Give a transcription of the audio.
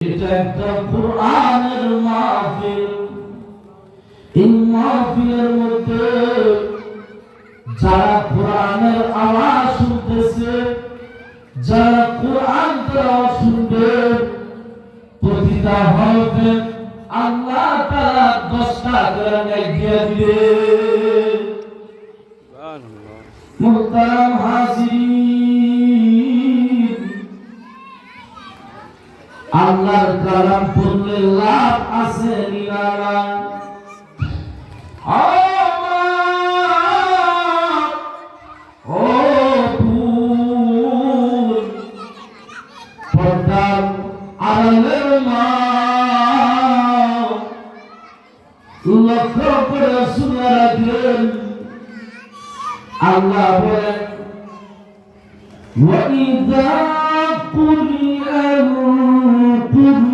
এটা একটা কুরআনের মাহফিল। এই মাহফিলের মধ্যে যারা কোরআনের আওয়াজ শুনতেছে, যারা কোরআন তেলাওয়াত শুনবে, প্রতিটা হরফে আল্লাহ তাআলা 10টা করে নেকি দিয়ে দিবে। সুবহানাল্লাহ। মুহতারাম হাজিরিন, আল্লাহর কালাম পড়লে লাভ আছে নিরালা। পর্দার আড়ালের মা, লক্ষ্য করে শুনে রাখলেন আল্লাহ বলেন, وَإِذَا قُرِئَ الْقُرْآنُ